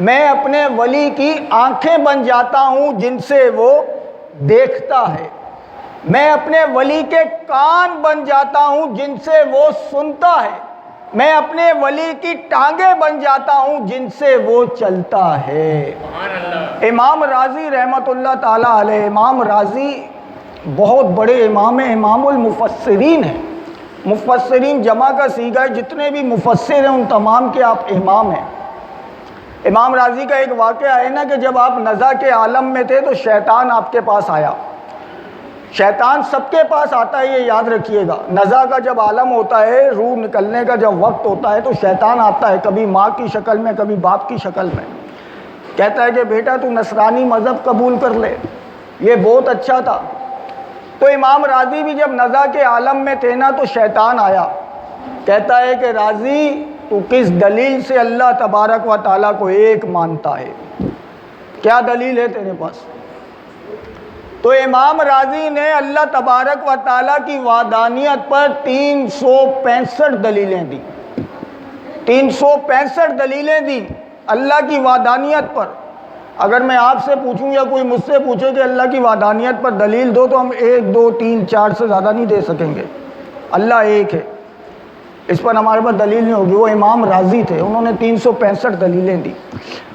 میں اپنے ولی کی آنکھیں بن جاتا ہوں جن سے وہ دیکھتا ہے، میں اپنے ولی کے کان بن جاتا ہوں جن سے وہ سنتا ہے، میں اپنے ولی کی ٹانگیں بن جاتا ہوں جن سے وہ چلتا ہے۔ امام راضی رحمۃ اللہ تعالی علیہ، امام راضی بہت بڑے امام ہیں، امام المفسرین ہیں۔ مفسرین جمع کا صیغہ ہے، جتنے بھی مفسر ہیں ان تمام کے آپ امام ہیں۔ امام راضی کا ایک واقعہ ہے نا کہ جب آپ نزع کے عالم میں تھے تو شیطان آپ کے پاس آیا۔ شیطان سب کے پاس آتا ہے، یہ یاد رکھیے گا۔ نزع کا جب عالم ہوتا ہے، روح نکلنے کا جب وقت ہوتا ہے تو شیطان آتا ہے، کبھی ماں کی شکل میں، کبھی باپ کی شکل میں۔ کہتا ہے کہ بیٹا تو نصرانی مذہب قبول کر لے، یہ بہت اچھا تھا۔ تو امام راضی بھی جب نزع کے عالم میں تھے نا تو شیطان آیا، کہتا ہے کہ راضی تو کس دلیل سے اللہ تبارک و تعالیٰ کو ایک مانتا ہے؟ کیا دلیل ہے تیرے پاس؟ تو امام راضی نے اللہ تبارک و تعالیٰ کی وحدانیت پر 365 دلیلیں دی، 365 دلیلیں دی اللہ کی وحدانیت پر۔ اگر میں آپ سے پوچھوں یا کوئی مجھ سے پوچھے کہ اللہ کی وحدانیت پر دلیل دو تو ہم 1 2 3 4 سے زیادہ نہیں دے سکیں گے۔ اللہ ایک ہے، اس پر ہمارے پاس دلیل نہیں ہوگی۔ وہ امام راضی تھے، انہوں نے 365 دلیلیں دی۔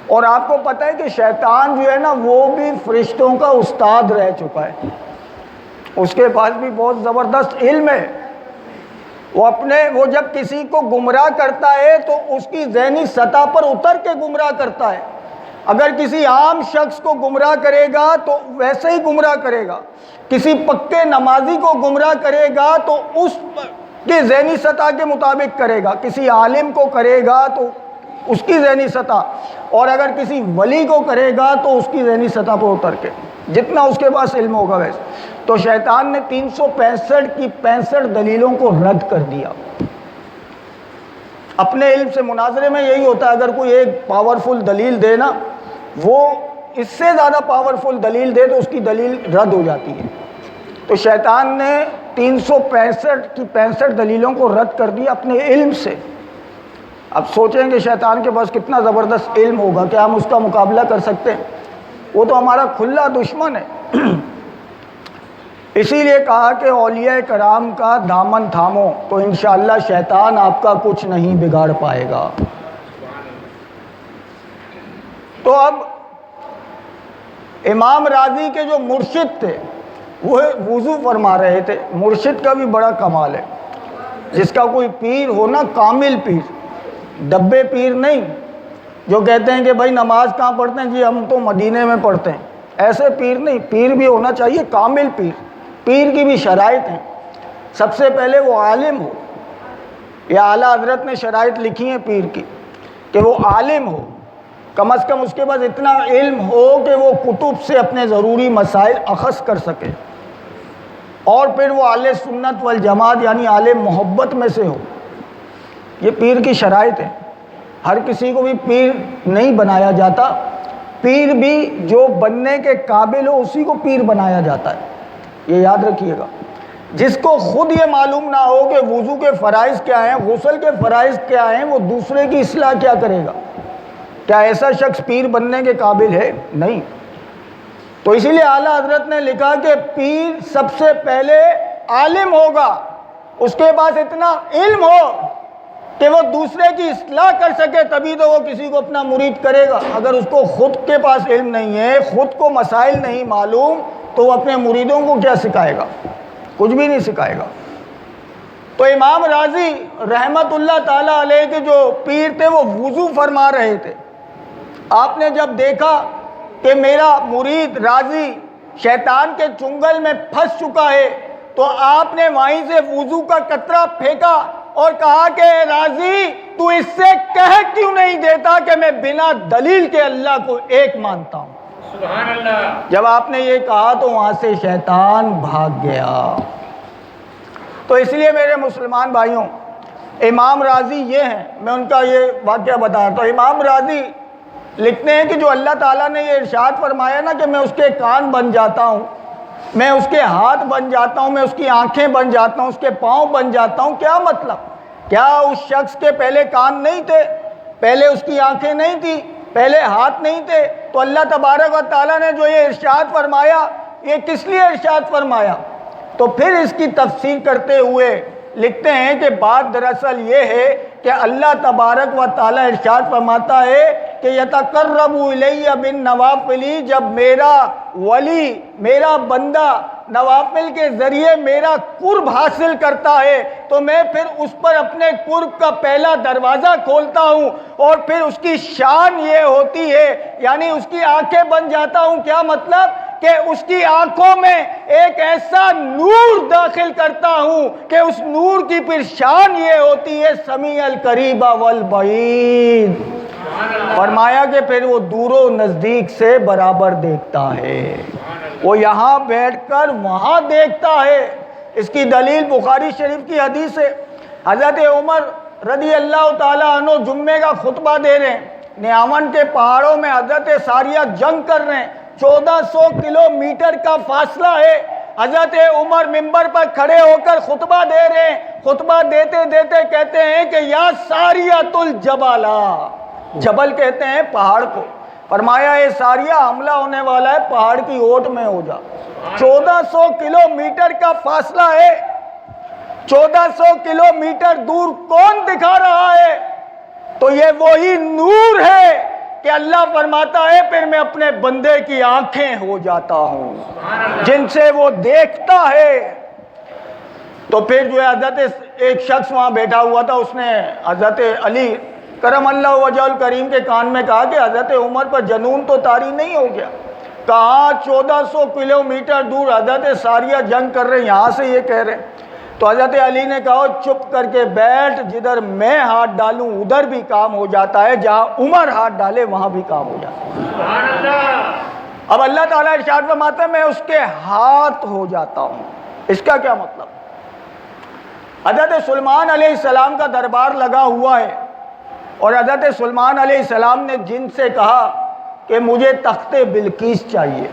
اور آپ کو پتہ ہے کہ شیطان جو ہے نا وہ بھی فرشتوں کا استاد رہ چکا ہے، اس کے پاس بھی بہت زبردست علم ہے۔ وہ جب کسی کو گمراہ کرتا ہے تو اس کی ذہنی سطح پر اتر کے گمراہ کرتا ہے۔ اگر کسی عام شخص کو گمراہ کرے گا تو ویسے ہی گمراہ کرے گا، کسی پکے نمازی کو گمراہ کرے گا تو اس کے ذہنی سطح کے مطابق کرے گا، کسی عالم کو کرے گا تو اس کی ذہنی سطح، اور اگر کسی ولی کو کرے گا تو اس کی ذہنی سطح پر اتر کے جتنا اس کے پاس علم ہوگا ویسے۔ تو شیطان نے 365 کی 65 دلیلوں کو رد کر دیا۔ اپنے علم سے مناظرے میں یہی ہوتا ہے، اگر کوئی ایک پاورفل دلیل دے نا، وہ اس سے زیادہ پاورفل دلیل دے تو اس کی دلیل رد ہو جاتی ہے۔ تو شیطان نے 365 کی 65 دلیلوں کو رد کر دیا اپنے علم سے۔ اب سوچیں کہ شیطان کے پاس کتنا زبردست علم ہوگا، کیا ہم اس کا مقابلہ کر سکتے ہیں؟ وہ تو ہمارا کھلا دشمن ہے۔ اسی لیے کہا کہ اولیاء کرام کا دامن تھامو تو انشاءاللہ شیطان آپ کا کچھ نہیں بگاڑ پائے گا۔ تو اب امام راضی کے جو مرشد تھے وہ وضو فرما رہے تھے۔ مرشد کا بھی بڑا کمال ہے، جس کا کوئی پیر ہو نا، کامل پیر، ڈبے پیر نہیں جو کہتے ہیں کہ بھائی نماز کہاں پڑھتے ہیں؟ جی ہم تو مدینے میں پڑھتے ہیں۔ ایسے پیر نہیں، پیر بھی ہونا چاہیے کامل پیر۔ پیر کی بھی شرائط ہیں، سب سے پہلے وہ عالم ہو، یہ اعلیٰ حضرت نے شرائط لکھی ہیں پیر کی کہ وہ عالم ہو، کم از کم اس کے پاس اتنا علم ہو کہ وہ کتب سے اپنے ضروری مسائل اخذ کر سکے، اور پھر وہ اہل سنت والجماعت یعنی اہل محبت میں سے ہو۔ یہ پیر کی شرائط ہے۔ ہر کسی کو بھی پیر نہیں بنایا جاتا، پیر بھی جو بننے کے قابل ہو اسی کو پیر بنایا جاتا ہے، یہ یاد رکھیے گا۔ جس کو خود یہ معلوم نہ ہو کہ وضو کے فرائض کیا ہیں، غسل کے فرائض کیا ہیں، وہ دوسرے کی اصلاح کیا کرے گا؟ کیا ایسا شخص پیر بننے کے قابل ہے؟ نہیں۔ تو اسی لیے اعلیٰ حضرت نے لکھا کہ پیر سب سے پہلے عالم ہوگا، اس کے پاس اتنا علم ہو کہ وہ دوسرے کی اصلاح کر سکے، تبھی تو وہ کسی کو اپنا مرید کرے گا۔ اگر اس کو خود کے پاس علم نہیں ہے، خود کو مسائل نہیں معلوم، تو وہ اپنے مریدوں کو کیا سکھائے گا؟ کچھ بھی نہیں سکھائے گا۔ تو امام راضی رحمت اللہ تعالیٰ علیہ کے جو پیر تھے وہ وضو فرما رہے تھے۔ آپ نے جب دیکھا کہ میرا مرید راضی شیطان کے چنگل میں پھنس چکا ہے تو آپ نے وہیں سے وضو کا قطرہ پھینکا اور کہا کہ راضی تو اس سے کہہ کیوں نہیں دیتا کہ میں بنا دلیل کے اللہ کو ایک مانتا ہوں؟ سبحان اللہ۔ جب آپ نے یہ کہا تو وہاں سے شیطان بھاگ گیا۔ تو اس لیے میرے مسلمان بھائیوں، امام راضی یہ ہیں، میں ان کا یہ واقعہ بتا رہا ہوں۔ امام راضی لکھتے ہیں کہ جو اللہ تعالیٰ نے یہ ارشاد فرمایا نا کہ میں اس کے کان بن جاتا ہوں، میں اس کے ہاتھ بن جاتا ہوں، میں اس کی آنکھیں بن جاتا ہوں، اس کے پاؤں بن جاتا ہوں، کیا مطلب؟ کیا اس شخص کے پہلے کان نہیں تھے، پہلے اس کی آنکھیں نہیں تھی، پہلے ہاتھ نہیں تھے، تو اللہ تبارک و تعالیٰ نے جو یہ ارشاد فرمایا، یہ کس لیے ارشاد فرمایا؟ تو پھر اس کی تفسیر کرتے ہوئے لکھتے ہیں کہ بات دراصل یہ ہے کہ اللہ تبارک و تعالیٰ ارشاد فرماتا ہے کہ یتقرب الیہ بالنوافل، جب میرا ولی، میرا بندہ نوافل کے ذریعے میرا قرب حاصل کرتا ہے تو میں پھر اس پر اپنے قرب کا پہلا دروازہ کھولتا ہوں، اور پھر اس کی شان یہ ہوتی ہے، یعنی اس کی آنکھیں بن جاتا ہوں۔ کیا مطلب؟ کہ اس کی آنکھوں میں ایک ایسا نور داخل کرتا ہوں کہ اس نور کی پھر شان یہ ہوتی ہے سمیع القریب والبعید۔ فرمایا کہ پھر وہ دور و نزدیک سے برابر دیکھتا ہے، وہ یہاں بیٹھ کر وہاں دیکھتا ہے۔ اس کی دلیل بخاری شریف کی حدیث ہے، حضرت عمر رضی اللہ تعالیٰ عنہ جمعے کا خطبہ دے رہے ہیں، نیاون کے پہاڑوں میں حضرت ساریہ جنگ کر رہے ہیں، 1400 کلومیٹر کا فاصلہ ہے۔ حضرت عمر منبر پر کھڑے ہو کر خطبہ دے رہے ہیں، خطبہ دیتے دیتے کہتے ہیں کہ یا ساریۃ الجبلا، جبل کہتے ہیں پہاڑ کو، فرمایا اے ساریہ حملہ ہونے والا ہے، پہاڑ کی اوٹ میں ہو جا۔ 1400 کلومیٹر کا فاصلہ ہے، 1400 کلومیٹر دور کون دکھا رہا ہے؟ تو یہ وہی نور ہے کہ اللہ فرماتا ہے پھر میں اپنے بندے کی آنکھیں ہو جاتا ہوں جن سے وہ دیکھتا ہے۔ تو پھر جو ہے حضرت ایک شخص وہاں بیٹھا ہوا تھا، اس نے حضرت علی کرم اللہ وجہ الکریم کے کان میں کہا کہ حضرت عمر پر جنون تو طاری نہیں ہو گیا؟ کہا 1400 کلومیٹر دور حضرت ساریہ جنگ کر رہے ہیں، یہاں سے یہ کہہ رہے ہیں۔ تو حضرت علی نے کہا چپ کر کے بیٹھ، جدھر میں ہاتھ ڈالوں ادھر بھی کام ہو جاتا ہے، جہاں عمر ہاتھ ڈالے وہاں بھی کام ہو جاتا ہے۔ اب اللہ تعالیٰ ارشاد فرماتا ہے میں اس کے ہاتھ ہو جاتا ہوں۔ اس کا کیا مطلب؟ حضرت سلیمان علیہ السلام کا دربار لگا ہوا ہے، اور حضرت سلیمان علیہ السلام نے جن سے کہا کہ مجھے تخت بلقیس چاہیے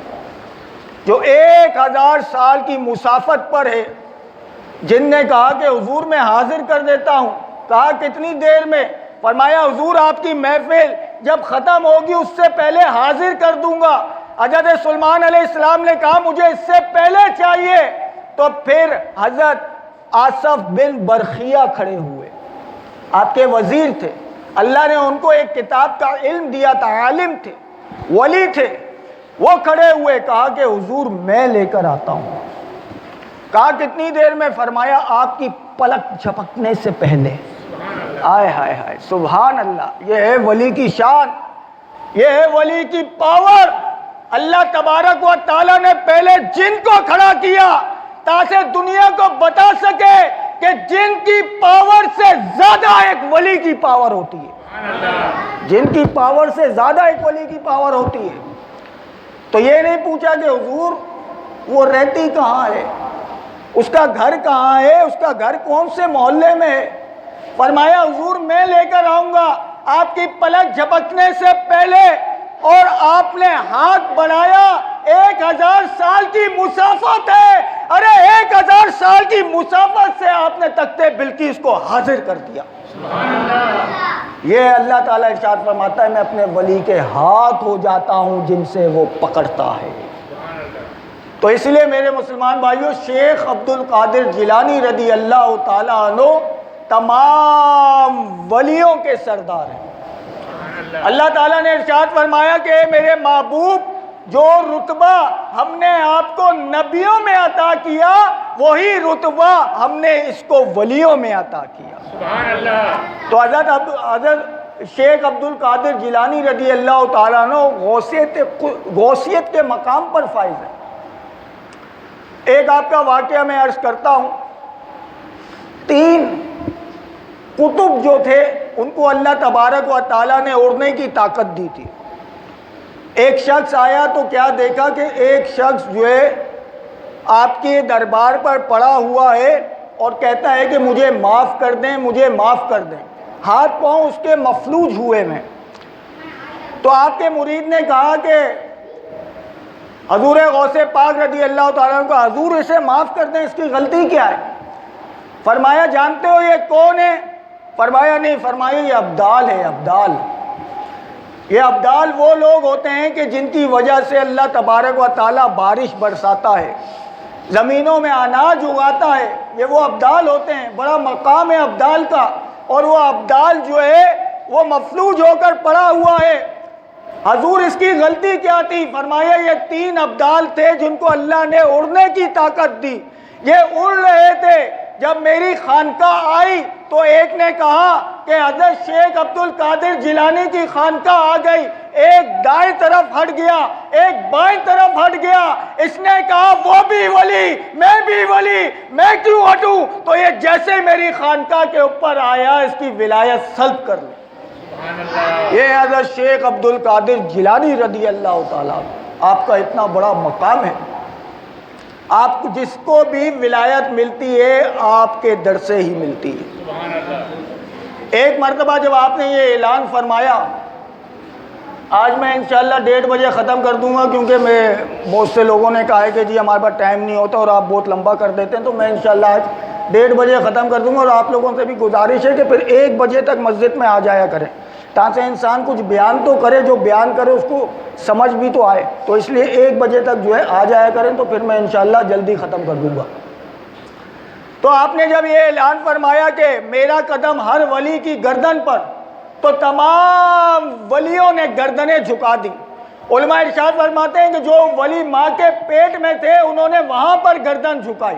جو 1000 سال کی مسافت پر ہے۔ جن نے کہا کہ حضور میں حاضر کر دیتا ہوں۔ کہا کتنی دیر میں؟ فرمایا حضور آپ کی محفل جب ختم ہوگی اس سے پہلے حاضر کر دوں گا۔ حضرت سلیمان علیہ السلام نے کہا مجھے اس سے پہلے چاہیے۔ تو پھر حضرت آصف بن برخیہ کھڑے ہوئے، آپ کے وزیر تھے، اللہ نے ان کو ایک کتاب کا علم دیا تھا، عالم تھے، ولی تھے، وہ کھڑے ہوئے، کہا کہ حضور میں لے کر آتا ہوں۔ کہا کتنی دیر میں؟ فرمایا آپ کی پلک جھپکنے سے پہلے۔ آئے ہائے ہائے، سبحان اللہ، یہ ہے ولی کی شان، یہ ہے ولی کی پاور۔ اللہ تبارک و تعالیٰ نے پہلے جن کو کھڑا کیا تاکہ دنیا کو بتا سکے کہ جن کی پاور سے زیادہ ایک ولی کی پاور ہوتی ہے، جن کی پاور سے زیادہ ایک ولی کی پاور ہوتی ہے۔ تو یہ نہیں پوچھا کہ حضور وہ رہتی کہاں ہے، اس کا گھر کہاں ہے، اس کا گھر کون سے محلے میں ہے؟ فرمایا حضور میں لے کر آؤں گا آپ کی پلک جھپکنے سے پہلے۔ اور آپ نے ہاتھ بڑھایا، 1000 سال کی مسافت ہے، ارے 1000 سال کی مسافت سے آپ نے تخت بلقیس کو حاضر کر دیا۔ یہ اللہ تعالیٰ ارشاد فرماتا ہے میں اپنے ولی کے ہاتھ ہو جاتا ہوں جن سے وہ پکڑتا ہے۔ تو اس لیے میرے مسلمان بھائیوں، شیخ عبد القادر جیلانی رضی اللہ تعالیٰ عنہ تمام ولیوں کے سردار ہیں۔ اللہ تعالیٰ نے ارشاد فرمایا کہ اے میرے محبوب، جو رتبہ ہم نے آپ کو نبیوں میں عطا کیا وہی رتبہ ہم نے اس کو ولیوں میں عطا کیا۔ سبحان اللہ۔ تو حضرت شیخ عبد القادر جیلانی رضی اللہ تعالیٰ عنہ غوثیت کے مقام پر فائز ہے۔ ایک آپ کا واقعہ میں عرض کرتا ہوں۔ 3 کتب جو تھے ان کو اللہ تبارک و تعالیٰ نے اڑنے کی طاقت دی تھی۔ ایک شخص آیا تو کیا دیکھا کہ ایک شخص جو ہے آپ کے دربار پر پڑا ہوا ہے اور کہتا ہے کہ مجھے معاف کر دیں، مجھے معاف کر دیں، ہاتھ پاؤں اس کے مفلوج ہوئے میں۔ تو آپ کے مرید نے کہا کہ حضور غوث پاک رضی اللہ تعالیٰ عنہ کو حضور اسے معاف کر دیں، اس کی غلطی کیا ہے؟ فرمایا جانتے ہو یہ کون ہے؟ فرمایا نہیں۔ فرمایا یہ ابدال ہے، ابدال۔ یہ ابدال وہ لوگ ہوتے ہیں کہ جن کی وجہ سے اللہ تبارک و تعالیٰ بارش برساتا ہے، زمینوں میں اناج اگاتا ہے، یہ وہ ابدال ہوتے ہیں۔ بڑا مقام ہے ابدال کا، اور وہ ابدال جو ہے وہ مفلوج ہو کر پڑا ہوا ہے۔ حضور اس کی غلطی کیا تھی؟ فرمایا یہ 3 ابدال تھے جن کو اللہ نے اڑنے کی طاقت دی، یہ اڑ رہے تھے۔ جب میری خانقاہ آئی تو ایک نے کہا کہ حضرت شیخ عبد القادر جیلانی کی خانقاہ آ گئی، ایک دائیں طرف ہٹ گیا، ایک بائیں طرف ہٹ گیا۔ اس نے کہا وہ بھی ولی، میں بھی ولی، میں کیوں ہٹوں؟ تو یہ جیسے میری خانقاہ کے اوپر آیا اس کی ولایت سلب کر لی۔ یہ حضرت شیخ عبد القادر جیلانی رضی اللہ تعالیٰ، آپ کا اتنا بڑا مقام ہے، آپ کو جس کو بھی ولایت ملتی ہے آپ کے در سے ہی ملتی ہے۔ ایک مرتبہ جب آپ نے یہ اعلان فرمایا، آج میں انشاءاللہ 1:30 بجے ختم کر دوں گا، کیونکہ بہت سے لوگوں نے کہا ہے کہ جی ہمارے پاس ٹائم نہیں ہوتا اور آپ بہت لمبا کر دیتے ہیں، تو میں انشاءاللہ آج 1:30 بجے ختم کر دوں گا، اور آپ لوگوں سے بھی گزارش ہے کہ پھر 1 بجے تک مسجد میں آ جایا کریں، تاکہ انسان کچھ بیان تو کرے، جو بیان کرے اس کو سمجھ بھی تو آئے۔ تو اس لیے 1 بجے تک جو ہے آ جایا کریں، تو پھر میں انشاءاللہ جلدی ختم کر دوں گا۔ تو آپ نے جب یہ اعلان فرمایا کہ میرا قدم ہر ولی کی گردن پر، تو تمام ولیوں نے گردنیں جھکا دی۔ علماء ارشاد فرماتے ہیں کہ جو ولی ماں کے پیٹ میں تھے انہوں نے وہاں پر گردن جھکائی۔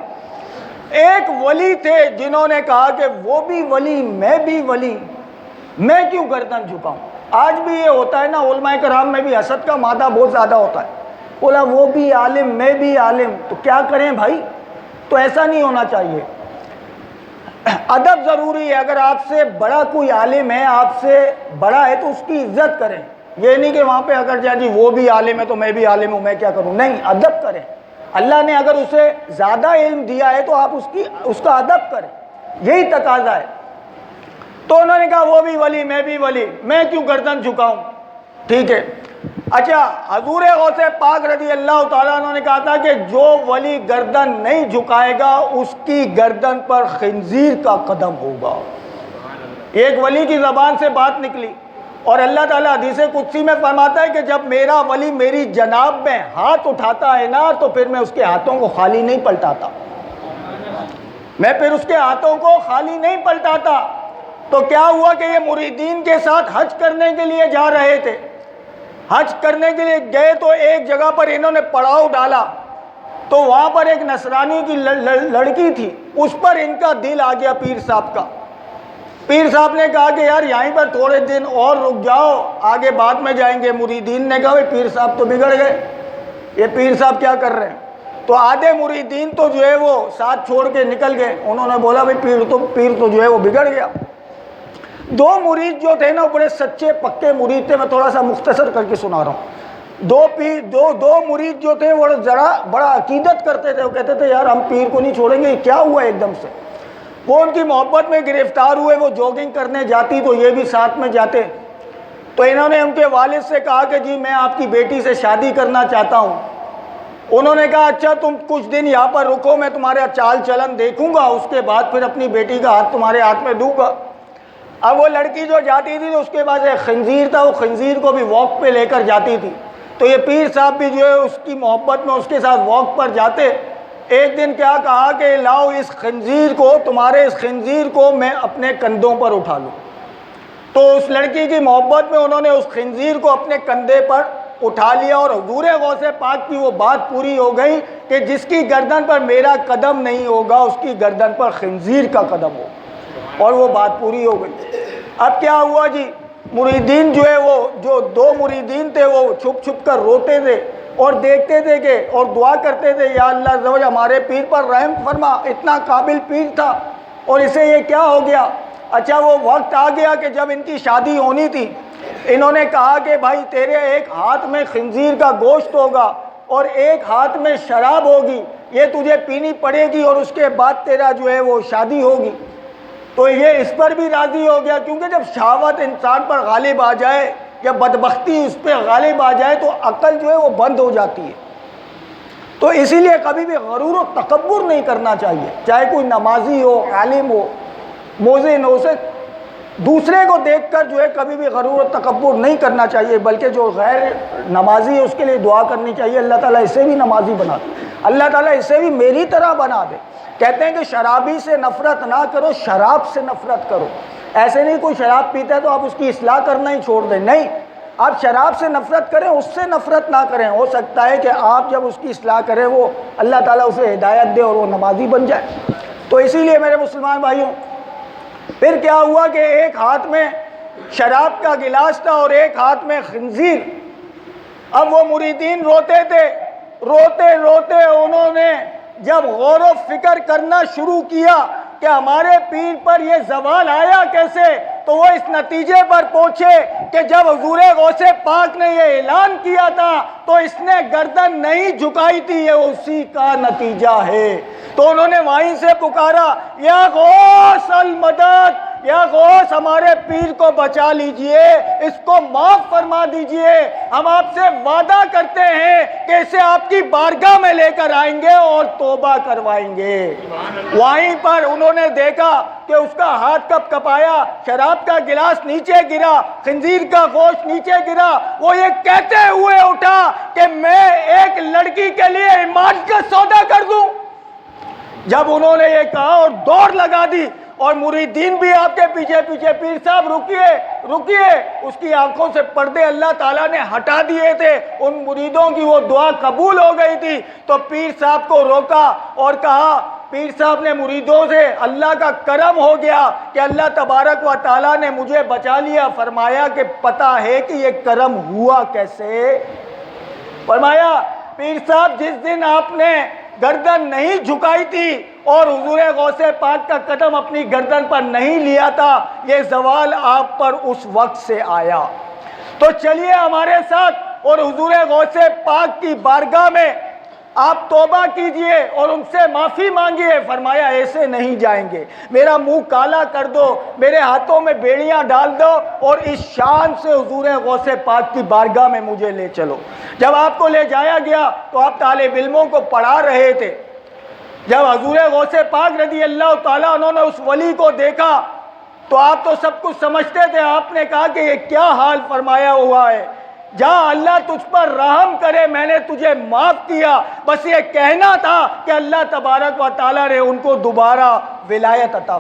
ایک ولی تھے جنہوں نے کہا کہ وہ بھی ولی، میں بھی ولی، میں کیوں گردن جھکاؤں؟ آج بھی یہ ہوتا ہے نا، علماء کرام میں بھی حسد کا مادہ بہت زیادہ ہوتا ہے۔ بولا وہ بھی عالم، میں بھی عالم، تو کیا کریں بھائی؟ تو ایسا نہیں ہونا چاہیے۔ ادب ضروری ہے، اگر آپ سے بڑا کوئی عالم ہے، آپ سے بڑا ہے، تو اس کی عزت کریں۔ یہ نہیں کہ وہاں پہ اگر جی وہ بھی عالم ہے تو میں بھی عالم ہوں، میں کیا کروں؟ نہیں، ادب کریں۔ اللہ نے اگر اسے زیادہ علم دیا ہے تو آپ اس کا ادب کریں، یہی تقاضا ہے۔ تو انہوں نے کہا وہ بھی ولی، میں بھی ولی، میں کیوں گردن جھکاؤں؟ ٹھیک ہے۔ اچھا، حضور غوث پاک رضی اللہ تعالیٰ عنہ نے کہا تھا کہ جو ولی گردن نہیں جھکائے گا اس کی گردن پر خنزیر کا قدم ہوگا۔ ایک ولی کی زبان سے بات نکلی، اور اللہ تعالیٰ حدیث قدسی میں فرماتا ہے کہ جب میرا ولی میری جناب میں ہاتھ اٹھاتا ہے نا، تو پھر میں اس کے ہاتھوں کو خالی نہیں پلٹاتا، میں پھر اس کے ہاتھوں کو خالی نہیں پلٹاتا۔ تو کیا ہوا کہ یہ مریدین کے ساتھ حج کرنے کے لیے جا رہے تھے، حج کرنے کے لیے گئے تو ایک جگہ پر انہوں نے پڑاؤ ڈالا، تو وہاں پر ایک نصرانی کی لڑکی تھی، اس پر ان کا دل آ گیا پیر صاحب کا۔ پیر صاحب نے کہا کہ یار یہیں پر تھوڑے دن اور رک جاؤ، آگے بعد میں جائیں گے۔ مریدین نے کہا پیر صاحب تو بگڑ گئے، یہ پیر صاحب کیا کر رہے ہیں؟ تو آدھے مریدین تو جو ہے وہ ساتھ چھوڑ کے نکل گئے، انہوں نے بولا بھائی پیر تو جو ہے وہ بگڑ گیا۔ 2 مرید جو تھے نا، وہ بڑے سچے پکے مرید تھے، میں تھوڑا سا مختصر کر کے سنا رہا ہوں۔ دو مرید جو تھے وہ بڑا عقیدت کرتے تھے، وہ کہتے تھے یار ہم پیر کو نہیں چھوڑیں گے، کیا ہوا ایک دم سے؟ وہ ان کی محبت میں گرفتار ہوئے، وہ جوگنگ کرنے جاتی تو یہ بھی ساتھ میں جاتے۔ تو انہوں نے ان کے والد سے کہا کہ جی میں آپ کی بیٹی سے شادی کرنا چاہتا ہوں۔ انہوں نے کہا اچھا تم کچھ دن یہاں پر رکو، میں تمہارا چال چلن دیکھوں گا، اس کے بعد پھر اپنی بیٹی کا ہاتھ تمہارے ہاتھ میں دوں گا۔ اب وہ لڑکی جو جاتی تھی تو اس کے پاس ایک خنزیر تھا، وہ خنزیر کو بھی واک پہ لے کر جاتی تھی۔ تو یہ پیر صاحب بھی جو ہے اس کی محبت میں اس کے ساتھ واک پر جاتے۔ ایک دن کیا کہا کہ لاؤ اس خنزیر کو، تمہارے اس خنزیر کو میں اپنے کندھوں پر اٹھا لوں۔ تو اس لڑکی کی محبت میں انہوں نے اس خنزیر کو اپنے کندھے پر اٹھا لیا، اور حضور غوث پاک کی وہ بات پوری ہو گئی کہ جس کی گردن پر میرا قدم نہیں ہوگا اس کی گردن پر خنزیر کا قدم ہوگا، اور وہ بات پوری ہو گئی۔ اب کیا ہوا جی، مریدین جو ہے وہ جو 2 مریدین تھے وہ چھپ چھپ کر روتے تھے اور دیکھتے تھے کہ اور دعا کرتے تھے یا اللہ عز و جل ہمارے پیر پر رحم فرما، اتنا قابل پیر تھا اور اسے یہ کیا ہو گیا۔ اچھا وہ وقت آ گیا کہ جب ان کی شادی ہونی تھی، انہوں نے کہا کہ بھائی تیرے ایک ہاتھ میں خنزیر کا گوشت ہوگا اور ایک ہاتھ میں شراب ہوگی، یہ تجھے پینی پڑے گی اور اس کے بعد تیرا جو ہے وہ شادی ہوگی۔ تو یہ اس پر بھی راضی ہو گیا، کیونکہ جب شہوت انسان پر غالب آ جائے یا بدبختی اس پہ غالب آ جائے تو عقل جو ہے وہ بند ہو جاتی ہے۔ تو اسی لیے کبھی بھی غرور و تکبر نہیں کرنا چاہیے، چاہے کوئی نمازی ہو، عالم ہو، موذن ہو، اسے دوسرے کو دیکھ کر جو ہے کبھی بھی غرور و تکبر نہیں کرنا چاہیے، بلکہ جو غیر نمازی ہے اس کے لیے دعا کرنی چاہیے، اللہ تعالیٰ اسے بھی نمازی بنا دے، اللہ تعالیٰ اسے بھی میری طرح بنا دے۔ کہتے ہیں کہ شرابی سے نفرت نہ کرو، شراب سے نفرت کرو۔ ایسے نہیں کوئی شراب پیتا ہے تو آپ اس کی اصلاح کرنا ہی چھوڑ دیں، نہیں، آپ شراب سے نفرت کریں، اس سے نفرت نہ کریں۔ ہو سکتا ہے کہ آپ جب اس کی اصلاح کریں وہ اللہ تعالیٰ اسے ہدایت دے اور وہ نمازی بن جائے۔ تو اسی لیے میرے مسلمان بھائیوں، پھر کیا ہوا کہ ایک ہاتھ میں شراب کا گلاس تھا اور ایک ہاتھ میں خنزیر۔ اب وہ مریدین روتے تھے، روتے روتے انہوں نے جب غور و فکر کرنا شروع کیا کہ ہمارے پیر پر یہ زوال آیا کیسے، تو وہ اس نتیجے پر پہنچے کہ جب حضور غوث پاک نے یہ اعلان کیا تھا تو اس نے گردن نہیں جھکائی تھی، یہ اسی کا نتیجہ ہے۔ تو انہوں نے وہیں سے پکارا، یا غوث المدد، یا غوث ہمارے پیر کو بچا لیجئے، اس کو معاف فرما دیجئے، ہم آپ سے وعدہ کرتے ہیں کہ اسے آپ کی بارگاہ میں لے کر آئیں گے اور توبہ کروائیں گے۔ وہیں پر انہوں نے دیکھا کہ اس کا ہاتھ کب کپایا، شراب کا گلاس نیچے گرا، خنزیر کا گوشت نیچے گرا، وہ یہ کہتے ہوئے اٹھا کہ میں ایک لڑکی کے لیے ایمان کا سودا کر دوں۔ جب انہوں نے یہ کہا اور دوڑ لگا دی، اور مریدین بھی آپ کے پیچھے پیچھے، پیر صاحب رکیے رکیے، اس کی آنکھوں سے پردے اللہ تعالیٰ نے ہٹا دیے تھے، ان مریدوں کی وہ دعا قبول ہو گئی تھی۔ تو پیر صاحب کو روکا اور کہا، پیر صاحب نے مریدوں سے، اللہ کا کرم ہو گیا کہ اللہ تبارک و تعالیٰ نے مجھے بچا لیا۔ فرمایا کہ پتہ ہے کہ یہ کرم ہوا کیسے؟ فرمایا پیر صاحب جس دن آپ نے گردن نہیں جھکائی تھی اور حضور غوث پاک کا قدم اپنی گردن پر نہیں لیا تھا، یہ زوال آپ پر اس وقت سے آیا۔ تو چلیے ہمارے ساتھ اور حضور غوث پاک کی بارگاہ میں آپ توبہ کیجئے اور ان سے معافی مانگیے۔ فرمایا ایسے نہیں جائیں گے، میرا منہ کالا کر دو، میرے ہاتھوں میں بیڑیاں ڈال دو اور اس شان سے حضور غوث پاک کی بارگاہ میں مجھے لے چلو۔ جب آپ کو لے جایا گیا تو آپ طالب علموں کو پڑھا رہے تھے۔ جب حضور غوث پاک رضی اللہ تعالیٰ انہوں نے اس ولی کو دیکھا تو آپ تو سب کچھ سمجھتے تھے، آپ نے کہا کہ یہ کیا حال فرمایا ہوا ہے، جا اللہ تجھ پر رحم کرے، میں نے تجھے معاف کیا، بس یہ کہنا تھا کہ اللہ تبارک و تعالیٰ نے ان کو دوبارہ ولایت عطا